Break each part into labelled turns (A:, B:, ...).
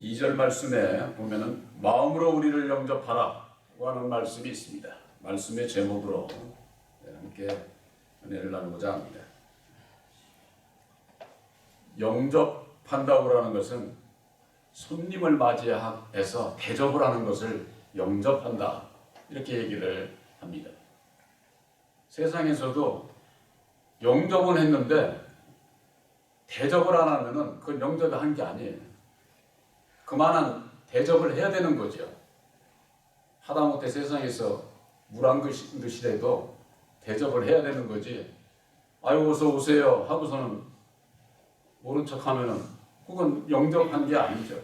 A: 2절 말씀에 보면은 마음으로 우리를 영접하라 하는 말씀이 있습니다. 말씀의 제목으로 함께 은혜를 나누고자 합니다. 영접한다고 하는 것은 손님을 맞이해서 대접을 하는 것을 영접한다, 이렇게 얘기를 합니다. 세상에서도 영접은 했는데 대접을 안 하면은 그건 영접을 한 게 아니에요. 그만한 대접을 해야 되는 거죠. 하다못해 세상에서 물 한 그릇이라도 대접을 해야 되는 거지. 아유, 어서 오세요 하고서는 모른 척 하면은 그건 영접한 게 아니죠.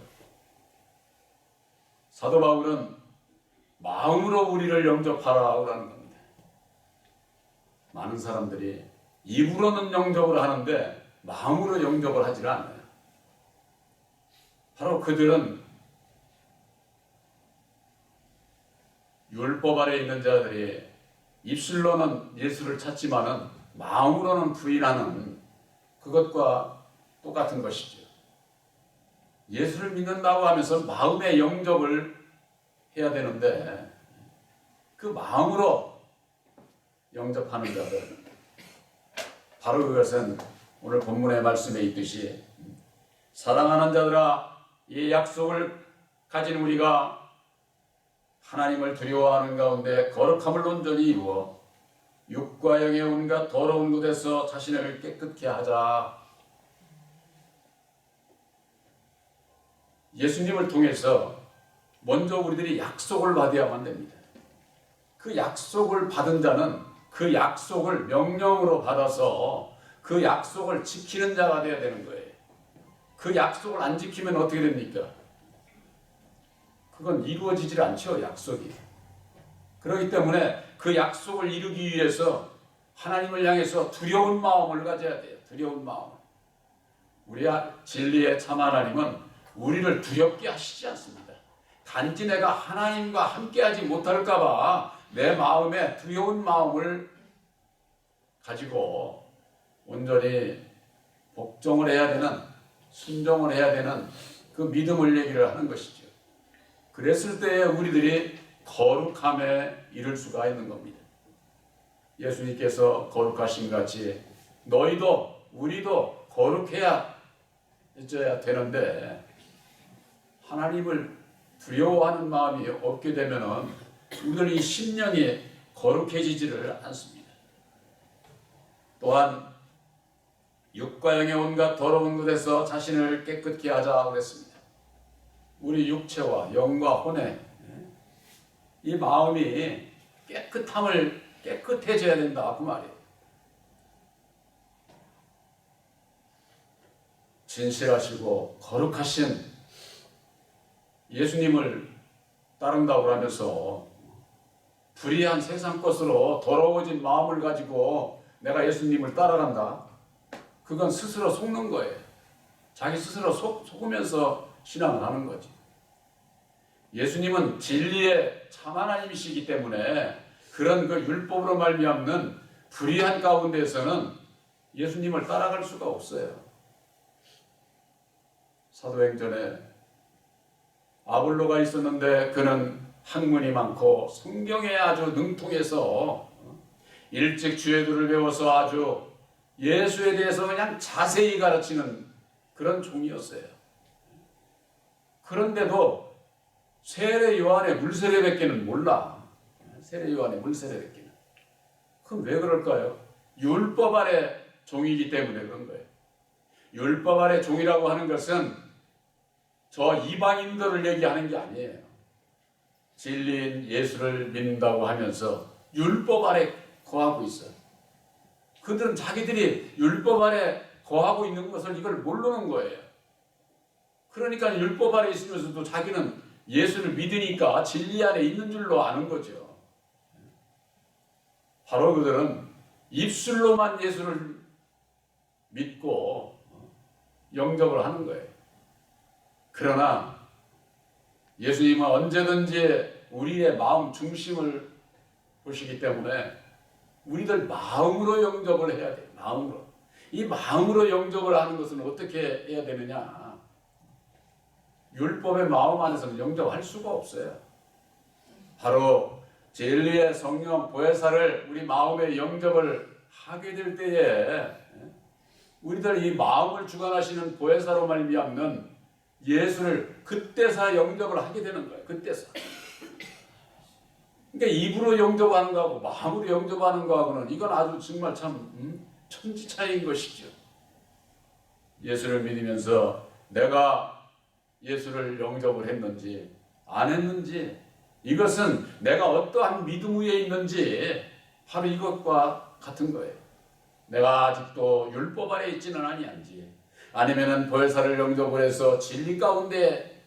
A: 사도 바울은 마음으로 우리를 영접하라고 하는 겁니다. 많은 사람들이 입으로는 영접을 하는데 마음으로 영접을 하지 않아요. 바로 그들은 율법 아래 있는 자들이 입술로는 예수를 찾지만은 마음으로는 부인하는 그것과 똑같은 것이죠. 예수를 믿는다고 하면서 마음의 영접을 해야 되는데 그 마음으로 영접하는 자들, 바로 그것은 오늘 본문의 말씀에 있듯이 사랑하는 자들아, 이 약속을 가진 우리가 하나님을 두려워하는 가운데 거룩함을 온전히 이루어 육과 영의 온갖 더러운 곳에서 자신을 깨끗게 하자. 예수님을 통해서 먼저 우리들이 약속을 받아야만 됩니다. 그 약속을 받은 자는 그 약속을 명령으로 받아서 그 약속을 지키는 자가 되어야 되는 거예요. 그 약속을 안 지키면 어떻게 됩니까? 그건 이루어지질 않죠, 약속이. 그렇기 때문에 그 약속을 이루기 위해서 하나님을 향해서 두려운 마음을 가져야 돼요. 두려운 마음. 우리 진리의 참 하나님은 우리를 두렵게 하시지 않습니다. 단지 내가 하나님과 함께하지 못할까 봐 내 마음에 두려운 마음을 가지고 온전히 복종을 해야 되는, 순종을 해야 되는 그 믿음을 얘기를 하는 것이죠. 그랬을 때에 우리들이 거룩함에 이를 수가 있는 겁니다. 예수님께서 거룩하신 같이 너희도 우리도 거룩해야 되는데 하나님을 두려워하는 마음이 없게 되면은 우리들 이 심령이 거룩해지지를 않습니다. 또한 육과 영의 온갖 더러운 곳에서 자신을 깨끗게 하자 그랬습니다. 우리 육체와 영과 혼의 이 마음이 깨끗해져야 된다, 그 말이에요. 진실하시고 거룩하신 예수님을 따른다고 하면서 불의한 세상 것으로 더러워진 마음을 가지고 내가 예수님을 따라간다, 그건 스스로 속는 거예요. 자기 스스로 속으면서 신앙을 하는 거지. 예수님은 진리의 참 하나님이시기 때문에 그런 그 율법으로 말미암는 불의한 가운데에서는 예수님을 따라갈 수가 없어요. 사도행전에 아볼로가 있었는데 그는 학문이 많고 성경에 아주 능통해서 일찍 주예도를 배워서 아주 예수에 대해서 그냥 자세히 가르치는 그런 종이었어요. 그런데도 세례 요한의 물세례밖에는 몰라. 세례 요한의 물세례밖에는. 그럼 왜 그럴까요? 율법 아래 종이기 때문에 그런 거예요. 율법 아래 종이라고 하는 것은 저 이방인들을 얘기하는 게 아니에요. 진리인 예수를 믿는다고 하면서 율법 아래 거하고 있어요. 그들은 자기들이 율법 아래 거하고 있는 것을 이걸 모르는 거예요. 그러니까 율법 아래 있으면서도 자기는 예수를 믿으니까 진리 안에 있는 줄로 아는 거죠. 바로 그들은 입술로만 예수를 믿고 영접을 하는 거예요. 그러나 예수님은 언제든지 우리의 마음 중심을 보시기 때문에 우리들 마음으로 영접을 해야 돼요. 마음으로. 이 마음으로 영접을 하는 것은 어떻게 해야 되느냐? 율법의 마음 안에서는 영접할 수가 없어요. 바로 진리의 성령 보혜사를 우리 마음에 영접을 하게 될 때에 우리들 이 마음을 주관하시는 보혜사로 말미암는 예수를 그때서 영접을 하게 되는 거예요. 그때서. 그러니까 입으로 영접하는 거하고 마음으로 영접하는 거하고는 이건 아주 정말 참 천지 차이인 것이죠. 예수를 믿으면서 내가 예수를 영접을 했는지 안 했는지, 이것은 내가 어떠한 믿음 위에 있는지 바로 이것과 같은 거예요. 내가 아직도 율법 아래 있지는 아니한지, 아니면은 보혜사를 영접을 해서 진리 가운데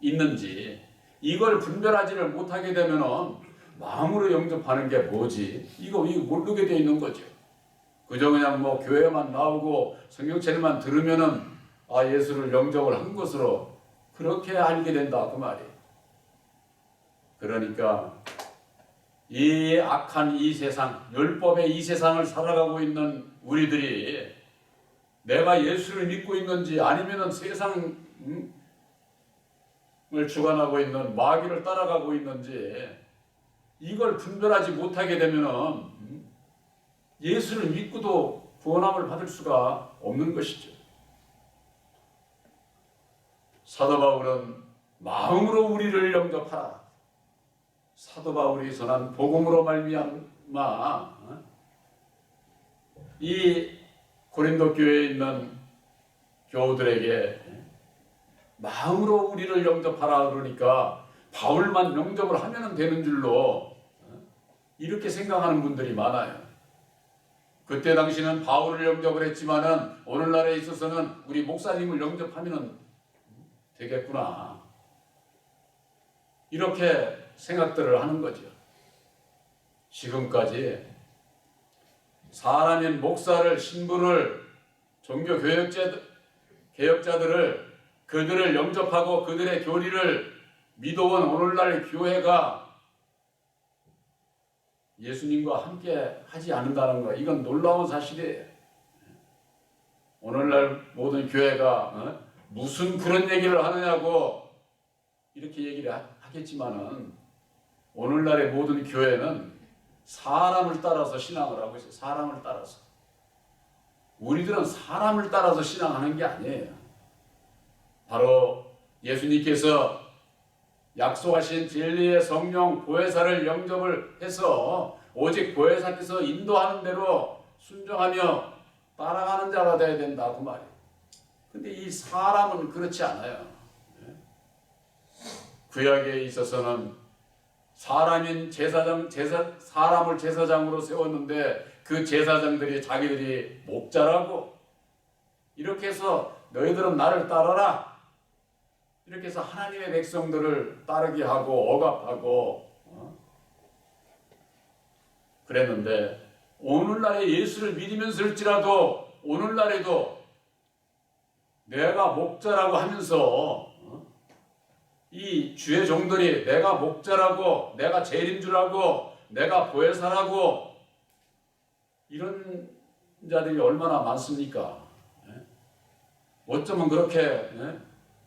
A: 있는지, 이걸 분별하지를 못하게 되면은 마음으로 영접하는 게 뭐지? 이거 모르게 돼 있는 거죠. 그저 그냥 뭐 교회만 나오고 성경책만 들으면은 예수를 영접을 한 것으로 그렇게 알게 된다 그 말이에요. 그러니까 이 악한 이 세상, 율법의 이 세상을 살아가고 있는 우리들이 내가 예수를 믿고 있는지 아니면은 세상을 주관하고 있는 마귀를 따라가고 있는지, 이걸 분별하지 못하게 되면은 예수를 믿고도 구원함을 받을 수가 없는 것이죠. 사도 바울은 마음으로 우리를 영접하라. 사도 바울이 전한 복음으로 말미암아 이 고린도 교회에 있는 교우들에게 마음으로 우리를 영접하라 그러니까 바울만 영접을 하면 되는 줄로 이렇게 생각하는 분들이 많아요. 그때 당시는 바울을 영접을 했지만은 오늘날에 있어서는 우리 목사님을 영접하면 되겠구나, 이렇게 생각들을 하는 거죠. 지금까지 사람인 목사를, 신부를, 종교 개혁자들을 그들을 영접하고 그들의 교리를 믿어온 오늘날 교회가 예수님과 함께 하지 않는다는 거, 이건 놀라운 사실이에요. 오늘날 모든 교회가 무슨 그런 얘기를 하느냐고 이렇게 얘기를 하겠지만은 오늘날의 모든 교회는 사람을 따라서 신앙을 하고 있어요. 사람을 따라서. 우리들은 사람을 따라서 신앙하는 게 아니에요. 바로 예수님께서 약속하신 진리의 성령 보혜사를 영접을 해서 오직 보혜사께서 인도하는 대로 순종하며 따라가는 자가 되어야 된다 그 말이에요. 근데 이 사람은 그렇지 않아요. 구약에 있어서는 사람인 사람을 제사장으로 세웠는데 그 제사장들이 자기들이 목자라고 이렇게 해서 너희들은 나를 따라라, 이렇게 해서 하나님의 백성들을 따르게 하고 억압하고 그랬는데, 오늘날에 예수를 믿으면서일지라도 오늘날에도 내가 목자라고 하면서 이 주의 종들이 내가 목자라고, 내가 제일인 줄 알고, 내가 보혜사라고, 이런 자들이 얼마나 많습니까? 어쩌면 그렇게,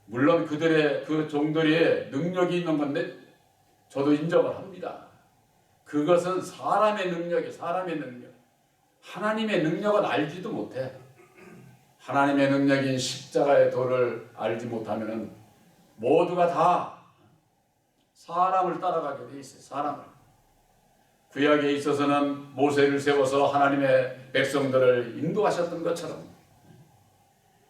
A: 물론 그들의 그 종들이 능력이 있는 건데 저도 인정을 합니다. 그것은 사람의 능력이, 사람의 능력. 하나님의 능력은 알지도 못해. 하나님의 능력인 십자가의 도를 알지 못하면은 모두가 다 사람을 따라가게 돼 있어요. 사람을. 구약에 있어서는 모세를 세워서 하나님의 백성들을 인도하셨던 것처럼,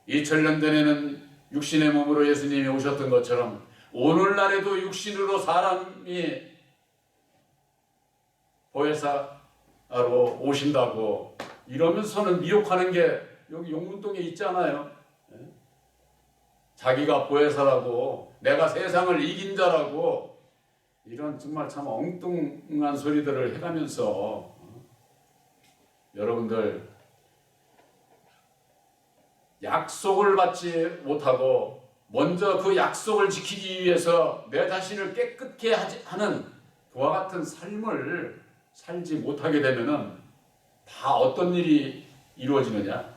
A: 2000년 전에는 육신의 몸으로 예수님이 오셨던 것처럼 오늘날에도 육신으로 사람이 보혜사로 오신다고 이러면서는 미혹하는 게 여기 용문동에 있잖아요. 자기가 보혜사라고, 내가 세상을 이긴 자라고, 이런 정말 참 엉뚱한 소리들을 해가면서 여러분들 약속을 받지 못하고 먼저 그 약속을 지키기 위해서 내 자신을 깨끗게 하는 그와 같은 삶을 살지 못하게 되면은 다 어떤 일이 이루어지느냐?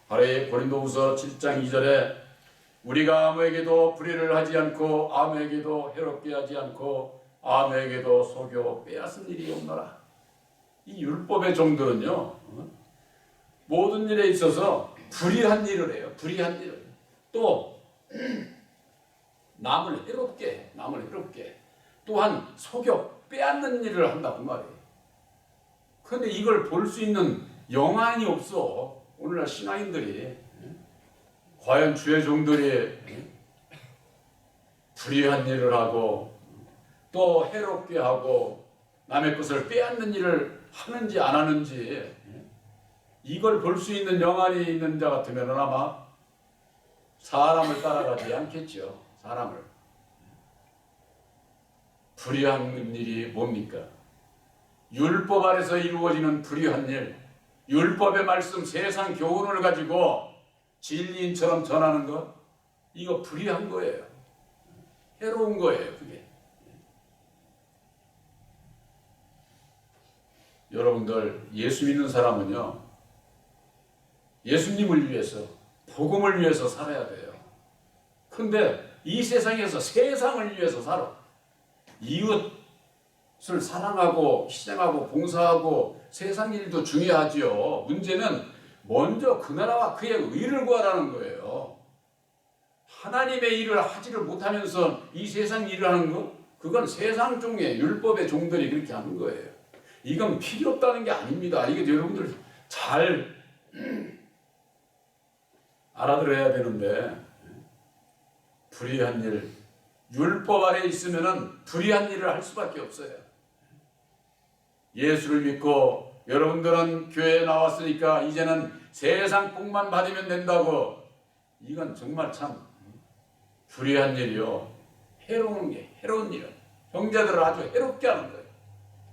A: 바로 고린도후서 7장 2절에 우리가 아무에게도 불의를 하지 않고 아무에게도 해롭게 하지 않고 아무에게도 속여 빼앗은 일이 없노라. 이 율법의 종들은요, 모든 일에 있어서 불의한 일을 해요. 불의한 일을. 또 남을 해롭게 또한 속여 빼앗는 일을 한다고 말이에요. 그런데 이걸 볼 수 있는 영안이 없어. 오늘날 신앙인들이 과연 주의 종들이 불의한 일을 하고 또 해롭게 하고 남의 것을 빼앗는 일을 하는지 안 하는지 이걸 볼 수 있는 영안이 있는 자 같으면 아마 사람을 따라가지 않겠죠. 사람을. 불의한 일이 뭡니까? 율법 아래서 이루어지는 불의한 일, 율법의 말씀, 세상 교훈을 가지고 진리인처럼 전하는 것, 이거 불의한 거예요. 해로운 거예요, 그게. 여러분들, 예수 믿는 사람은요, 예수님을 위해서, 복음을 위해서 살아야 돼요. 그런데 이 세상에서 세상을 위해서 살아. 이웃을 사랑하고 희생하고 봉사하고 세상 일도 중요하지요. 문제는 먼저 그 나라와 그의 의를 구하라는 거예요. 하나님의 일을 하지를 못하면서 이 세상 일을 하는 거? 그건 세상 종의 율법의 종들이 그렇게 하는 거예요. 이건 필요 없다는 게 아닙니다. 이게 여러분들 잘 알아들어야 되는데, 불의한 일, 율법 아래 있으면은 불의한 일을 할 수밖에 없어요. 예수를 믿고 여러분들은 교회에 나왔으니까 이제는 세상 복만 받으면 된다고, 이건 정말 참 불의한 일이요. 해로운 일은 형제들을 아주 해롭게 하는 거예요.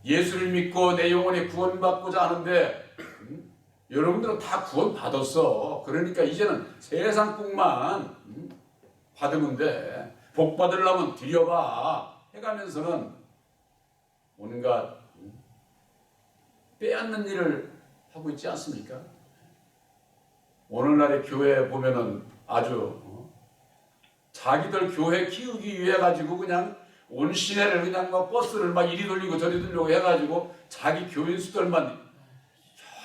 A: 예수를 믿고 내 영혼이 구원받고자 하는데 여러분들은 다 구원 받았어. 그러니까 이제는 세상 복만 받으면 돼. 복 받으려면 드려봐 해가면서는 온갖 빼앗는 일을 하고 있지 않습니까? 오늘날의 교회에 보면은 아주 자기들 교회 키우기 위해 가지고 그냥 온 시내를 그냥 막 버스를 막 이리 돌리고 저리 돌리고 해가지고 자기 교인 수들만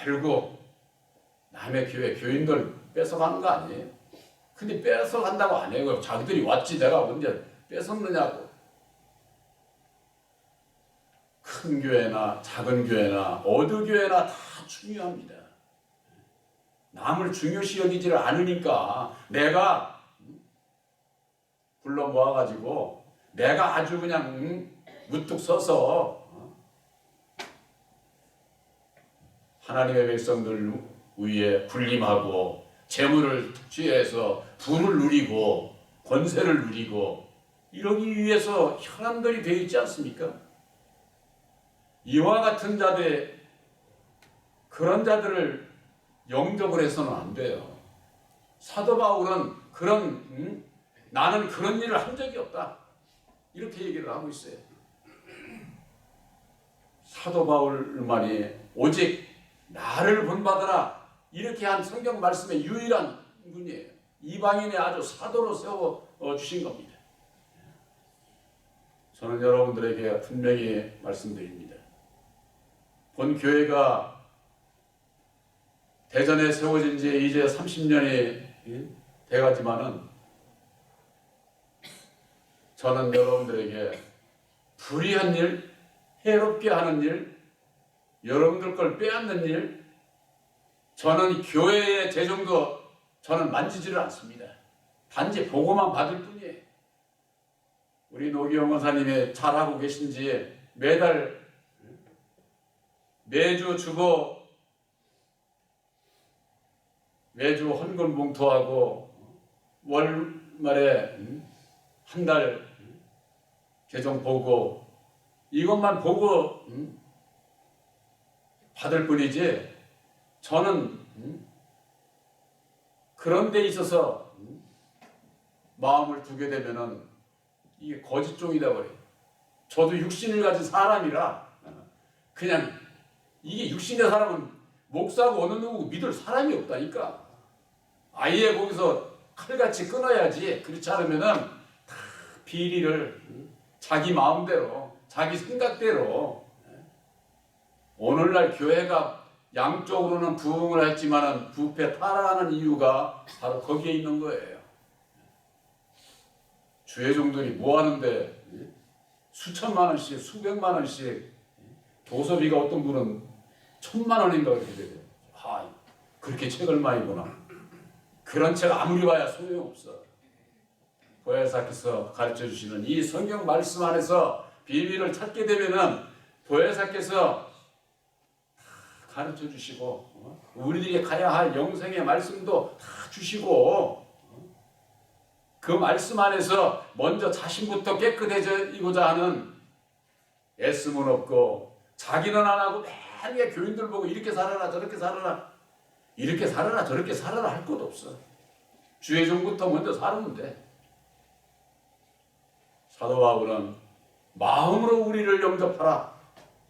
A: 결국 남의 교회 교인들 뺏어가는 거 아니에요? 근데 뺏어간다고 안 해요. 자기들이 왔지 내가 언제 뺏었느냐고. 큰 교회나 작은 교회나 어느 교회나 다 중요합니다. 남을 중요시 여기지를 않으니까 내가 불러 모아가지고 내가 아주 그냥 무뚝 서서 하나님의 백성들 위에 군림하고 재물을 취해서 부를 누리고 권세를 누리고 이러기 위해서 혈안들이 되어 있지 않습니까? 이와 같은 자들, 그런 자들을 영접을 해서는 안 돼요. 사도 바울은 나는 그런 일을 한 적이 없다, 이렇게 얘기를 하고 있어요. 사도 바울만이 오직 나를 본받아라, 이렇게 한 성경 말씀의 유일한 분이에요. 이방인의 아주 사도로 세워 주신 겁니다. 저는 여러분들에게 분명히 말씀드립니다. 본 교회가 대전에 세워진 지 이제 30년이 돼가지만은 저는 여러분들에게 불의한 일, 해롭게 하는 일, 여러분들 걸 빼앗는 일, 저는 교회의 재정도 저는 만지지를 않습니다. 단지 보고만 받을 뿐이에요. 우리 노기영 원사님이 잘하고 계신지 매주 주보, 매주 헌금 봉투하고 월말에 한 달 계정 보고 이것만 보고 받을 뿐이지, 저는 그런 데 있어서 마음을 두게 되면은 이게 거짓종이다 버려요. 저도 육신을 가진 사람이라 그냥 이게 육신의 사람은 목사고 어느 누구 믿을 사람이 없다니까. 아예 거기서 칼같이 끊어야지. 그렇지 않으면은 다 비리를 자기 마음대로, 자기 생각대로. 오늘날 교회가 양쪽으로는 부흥을 했지만은 부패 타락하는 이유가 바로 거기에 있는 거예요. 주의 종들이 뭐 하는데 수천만 원씩, 수백만 원씩, 도서비가 어떤 분은 1,000만 원인가 그렇게 돼요. 아, 그렇게 책을 많이 보나? 그런 책 아무리 봐야 소용없어. 보혜사께서 가르쳐 주시는 이 성경 말씀 안에서 비밀을 찾게 되면은 보혜사께서 가르쳐 주시고 우리들이 가야 할 영생의 말씀도 다 주시고 그 말씀 안에서 먼저 자신부터 깨끗해지고자 하는 애씀은 없고 자기는 안 하고 맨날 교인들 보고 이렇게 살아라 저렇게 살아라 이렇게 살아라 저렇게 살아라 할 것도 없어. 주의 종부터 먼저 살면 돼. 사도 바울은 마음으로 우리를 영접하라.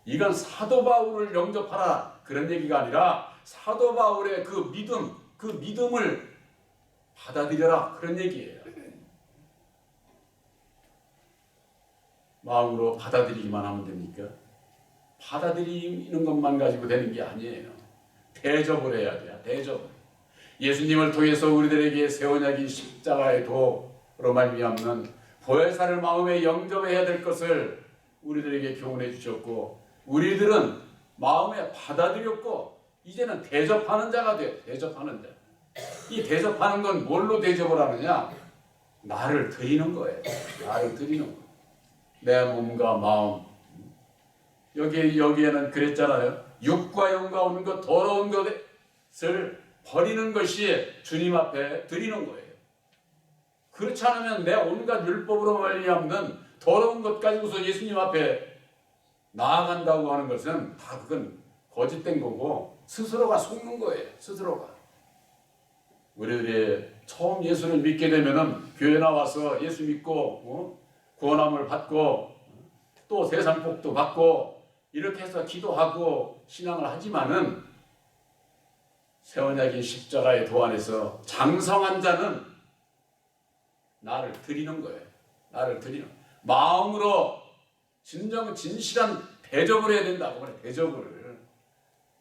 A: 이건 사도 바울을 영접하라 그런 얘기가 아니라 사도 바울의 그 믿음, 그 믿음을 받아들여라 그런 얘기예요. 마음으로 받아들이기만 하면 됩니까? 받아들이는 것만 가지고 되는 게 아니에요. 대접을 해야 돼요. 대접을. 예수님을 통해서 우리들에게 세워냐긴 십자가의 도로 말미암는 보혜사를 마음에 영접해야 될 것을 우리들에게 교훈해 주셨고 우리들은 마음에 받아들였고 이제는 대접하는 자가 돼. 대접하는 자. 이 대접하는 건 뭘로 대접을 하느냐? 나를 드리는 거예요. 나를 드리는 거예요. 내 몸과 마음. 여기에는 그랬잖아요. 육과 영과 온 것 더러운 것을 버리는 것이 주님 앞에 드리는 거예요. 그렇지 않으면 내 온갖 율법으로 말미암는 더러운 것 가지고서 예수님 앞에 나아간다고 하는 것은 다 그건 거짓된 거고 스스로가 속는 거예요. 스스로가. 우리들이 처음 예수를 믿게 되면은 교회 나와서 예수 믿고 구원함을 받고 또 세상 복도 받고 이렇게 해서 기도하고 신앙을 하지만은 세원약인 십자가의 도 안에서 장성한 자는 나를 드리는 거예요. 나를 드리는 마음으로 진실한 대접을 해야 된다고 그래. 대접을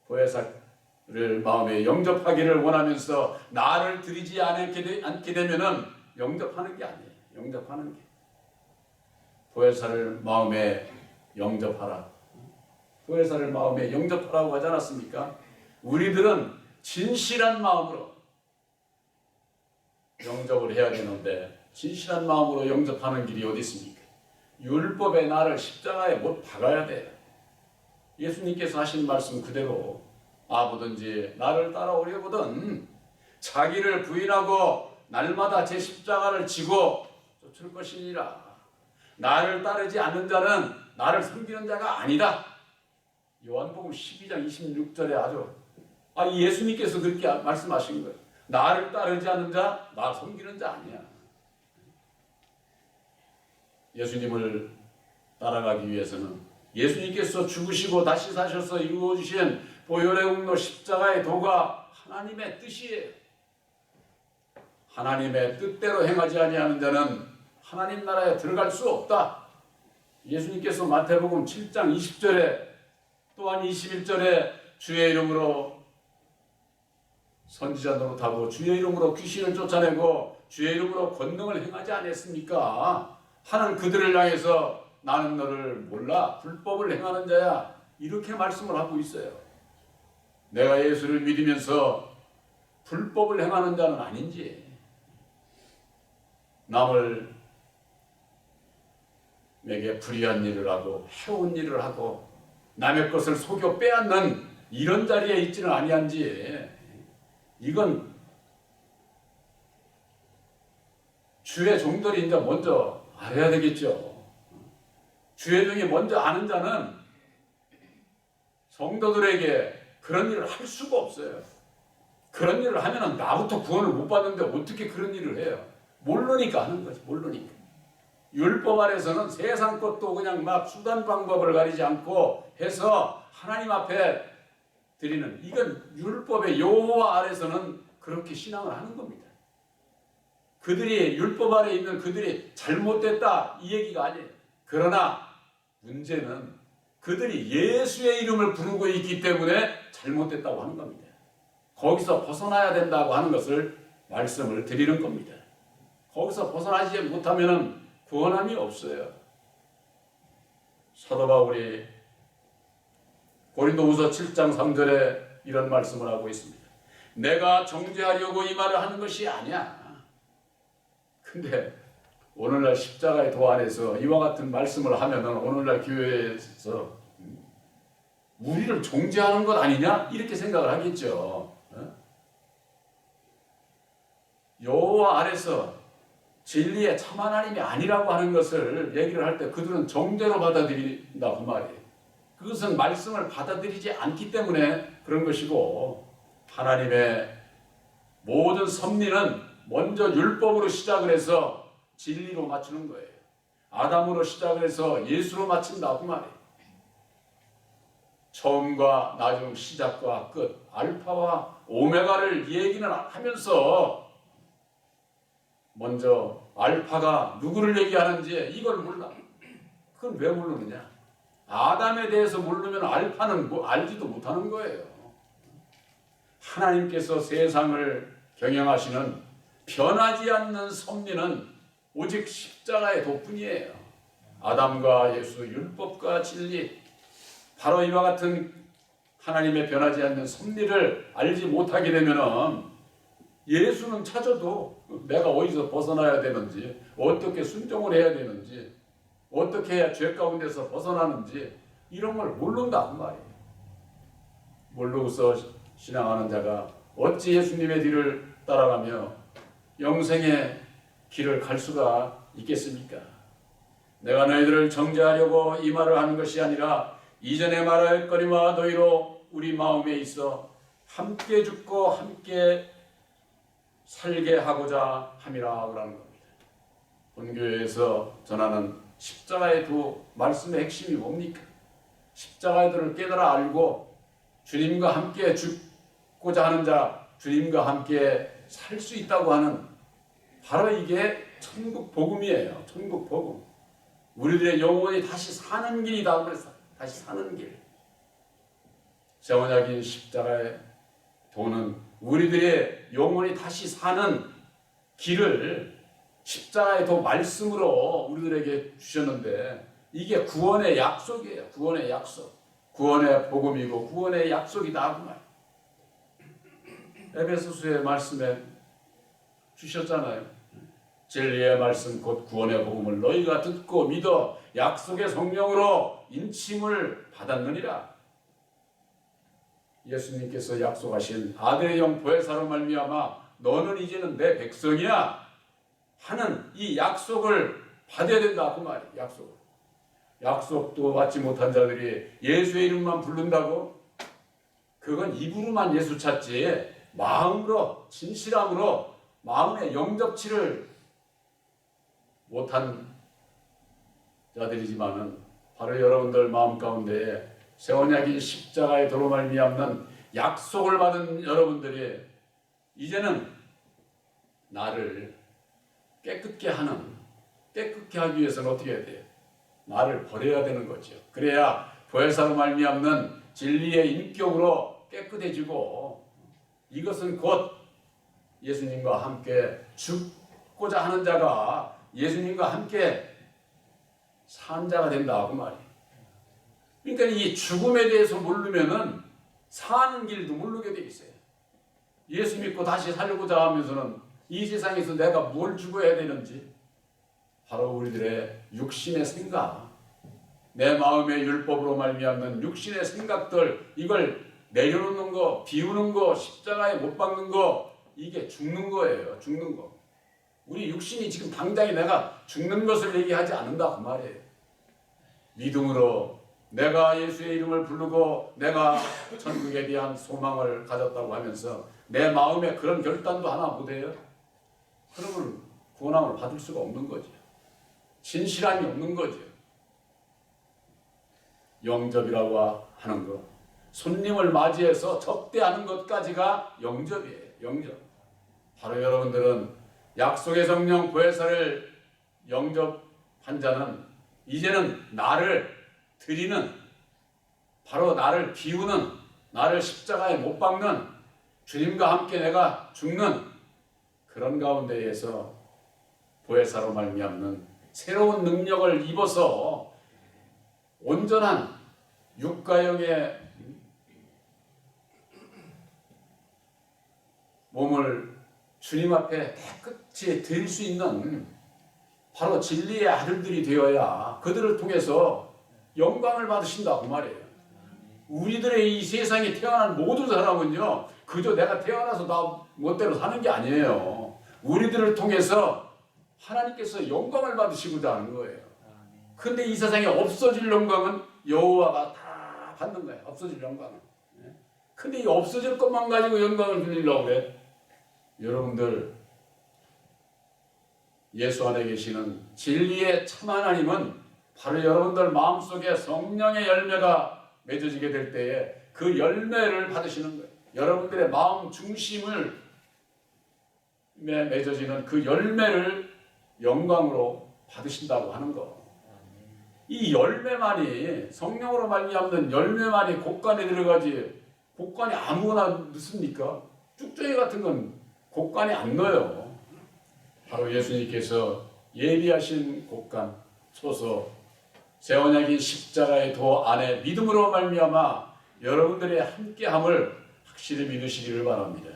A: 보혜사를 마음에 영접하기를 원하면서 나를 드리지 않게 되면은 영접하는 게 아니에요. 영접하는 게 보혜사를 마음에 영접하라. 보혜사를 마음에 영접하라고 하지 않았습니까? 우리들은 진실한 마음으로 영접을 해야 되는데 진실한 마음으로 영접하는 길이 어디 있습니까? 율법의 나를 십자가에 못 박아야 돼요. 예수님께서 하신 말씀 그대로 아부든지 나를 따라오려거든 자기를 부인하고 날마다 제 십자가를 지고 쫓을 것이니라. 나를 따르지 않는 자는 나를 섬기는 자가 아니다. 요한복음 12장 26절에 아주 예수님께서 그렇게 말씀하신 거예요. 나를 따르지 않는 자, 나 섬기는 자 아니야. 예수님을 따라가기 위해서는 예수님께서 죽으시고 다시 사셔서 이루어주신 보혈의 공로 십자가의 도가 하나님의 뜻이에요. 하나님의 뜻대로 행하지 아니하는 자는 하나님 나라에 들어갈 수 없다. 예수님께서 마태복음 7장 20절에 또한 21절에 주의 이름으로 선지자 노릇하고 주의 이름으로 귀신을 쫓아내고 주의 이름으로 권능을 행하지 않았습니까? 하는 그들을 향해서 나는 너를 몰라 불법을 행하는 자야 이렇게 말씀을 하고 있어요. 내가 예수를 믿으면서 불법을 행하는 자는 아닌지 남을 내게 불의한 일을 하고 해온 일을 하고 남의 것을 속여 빼앗는 이런 자리에 있지는 아니한지 이건 주의 종들이 이제 먼저 알아야 되겠죠. 주의 종이 먼저 아는 자는 성도들에게 그런 일을 할 수가 없어요. 그런 일을 하면은 나부터 구원을 못 받는데 어떻게 그런 일을 해요? 모르니까 하는 거지. 모르니까. 율법 아래서는 세상 것도 그냥 막 수단 방법을 가리지 않고 해서 하나님 앞에 드리는 이건 율법의 여호와 아래서는 그렇게 신앙을 하는 겁니다. 그들이 율법 아래 있는 그들이 잘못됐다 이 얘기가 아니에요. 그러나 문제는 그들이 예수의 이름을 부르고 있기 때문에 잘못됐다고 하는 겁니다. 거기서 벗어나야 된다고 하는 것을 말씀을 드리는 겁니다. 거기서 벗어나지 못하면 구원함이 없어요. 사도 바울이 고린도후서 7장 3절에 이런 말씀을 하고 있습니다. 내가 정죄하려고 이 말을 하는 것이 아니야. 근데 오늘날 십자가의 도 안에서 이와 같은 말씀을 하면 오늘날 교회에서 우리를 정죄하는 것 아니냐? 이렇게 생각을 하겠죠. 여호와 아래서 진리의 참 하나님이 아니라고 하는 것을 얘기를 할 때 그들은 정죄로 받아들인다 그 말이에요. 그것은 말씀을 받아들이지 않기 때문에 그런 것이고, 하나님의 모든 섭리는 먼저 율법으로 시작을 해서 진리로 맞추는 거예요. 아담으로 시작을 해서 예수로 마친다 그 말이에요. 처음과 나중, 시작과 끝, 알파와 오메가를 얘기는 하면서 먼저 알파가 누구를 얘기하는지 이걸 몰라. 그건 왜 모르느냐? 아담에 대해서 모르면 알파는 뭐 알지도 못하는 거예요. 하나님께서 세상을 경영하시는 변하지 않는 섭리는 오직 십자가의 도뿐이에요. 아담과 예수, 율법과 진리, 바로 이와 같은 하나님의 변하지 않는 섭리를 알지 못하게 되면은 예수는 찾아도 내가 어디서 벗어나야 되는지, 어떻게 순종을 해야 되는지, 어떻게 해야 죄 가운데서 벗어나는지 이런 걸 모른다 그 말이에요. 모르고서 신앙하는 자가 어찌 예수님의 뒤를 따라가며 영생의 길을 갈 수가 있겠습니까? 내가 너희들을 정죄하려고 이 말을 하는 것이 아니라 이전에 말할 거리와 너희로 우리 마음에 있어 함께 죽고 함께 살게 하고자 함이라 그러는 겁니다. 본교회에서 전하는 십자가의 두 말씀의 핵심이 뭡니까? 십자가의 도를 깨달아 알고 주님과 함께 죽고자 하는 자, 주님과 함께 살 수 있다고 하는 바로 이게 천국 복음이에요. 천국 복음. 우리들의 영혼이 다시 사는 길이다 그래서 다시 사는 길. 새 언약인 십자가의 도는 우리들의 영혼이 다시 사는 길을 십자가의 도 말씀으로 우리들에게 주셨는데 이게 구원의 약속이에요. 구원의 약속. 구원의 복음이고 구원의 약속이다 그 말. 에베소서의 말씀에 주셨잖아요. 진리의 말씀 곧 구원의 복음을 너희가 듣고 믿어 약속의 성령으로 인침을 받았느니라. 예수님께서 약속하신 아들의 영 보혜사로 말미암아 너는 이제는 내 백성이야 하는 이 약속을 받아야 된다 그 말이에요. 약속도 받지 못한 자들이 예수의 이름만 부른다고? 그건 입으로만 예수 찾지 마음으로 진실함으로 마음의 영접치를 못한 자들이지만은 바로 여러분들 마음 가운데에 새 언약인 십자가의 도로 말미암는 약속을 받은 여러분들이 이제는 나를 깨끗게 하기 위해서는 어떻게 해야 돼요? 나를 버려야 되는 거죠. 그래야 보혜사로 말미암는 진리의 인격으로 깨끗해지고 이것은 곧 예수님과 함께 죽고자 하는 자가 예수님과 함께 산 자가 된다 그 말이에요. 그러니까 이 죽음에 대해서 모르면은 사는 길도 모르게 돼 있어요. 예수 믿고 다시 살고자 하면서는 이 세상에서 내가 뭘 죽어야 되는지 바로 우리들의 육신의 생각, 내 마음의 율법으로 말미암는 육신의 생각들 이걸 내려놓는 거, 비우는 거, 십자가에 못 박는 거 이게 죽는 거예요. 죽는 거. 우리 육신이 지금 당장에 내가 죽는 것을 얘기하지 않는다 그 말이에요. 믿음으로 내가 예수의 이름을 부르고 내가 천국에 대한 소망을 가졌다고 하면서 내 마음에 그런 결단도 하나 못해요? 그러면 구원함을 받을 수가 없는 거죠. 진실함이 없는 거죠. 영접이라고 하는 것, 손님을 맞이해서 접대하는 것까지가 영접이에요. 영접. 바로 여러분들은 약속의 성령 보혜사를 영접한 자는 이제는 나를 드리는, 바로 나를 비우는, 나를 십자가에 못 박는, 주님과 함께 내가 죽는 그런 가운데에서 보혜사로 말미암는 새로운 능력을 입어서 온전한 육가형의 몸을 주님 앞에 깨끗이 드릴 수 있는 바로 진리의 아들들이 되어야 그들을 통해서 영광을 받으신다 그 말이에요. 우리들의 이 세상에 태어난 모든 사람은요, 그저 내가 태어나서 나 멋대로 사는 게 아니에요. 우리들을 통해서 하나님께서 영광을 받으시고자 하는 거예요. 근데 이 세상에 없어질 영광은 여호와가 다 받는 거예요. 없어질 영광은. 근데 이 없어질 것만 가지고 영광을 누리려고 그래. 여러분들, 예수 안에 계시는 진리의 참 하나님은 바로 여러분들 마음속에 성령의 열매가 맺어지게 될 때에 그 열매를 받으시는 거예요. 여러분들의 마음 중심을 맺어지는 그 열매를 영광으로 받으신다고 하는 거. 이 열매만이, 성령으로 말미암는 열매만이 곡간에 들어가지, 곡간에 아무거나 넣습니까? 쭉정이 같은 건 곡간에 안 넣어요. 바로 예수님께서 예비하신 곡간, 소서, 새 언약인 십자가의 도 안에 믿음으로 말미암아 여러분들의 함께함을 확실히 믿으시기를 바랍니다.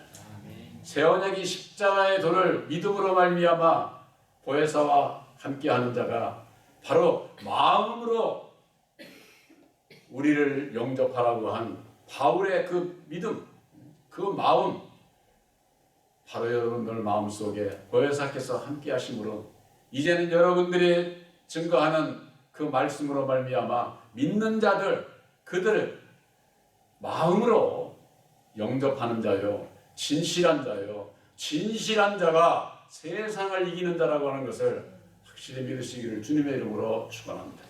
A: 새 언약인 십자가의 도를 믿음으로 말미암아 보혜사와 함께하는 자가 바로 마음으로 우리를 영접하라고 한 바울의 그 믿음, 그 마음, 바로 여러분들 마음속에 보혜사께서 함께 하심으로 이제는 여러분들이 증거하는 그 말씀으로 말미암아 믿는 자들, 그들을 마음으로 영접하는 자요, 진실한 자요, 진실한 자가 세상을 이기는 자라고 하는 것을 확실히 믿으시기를 주님의 이름으로 축원합니다.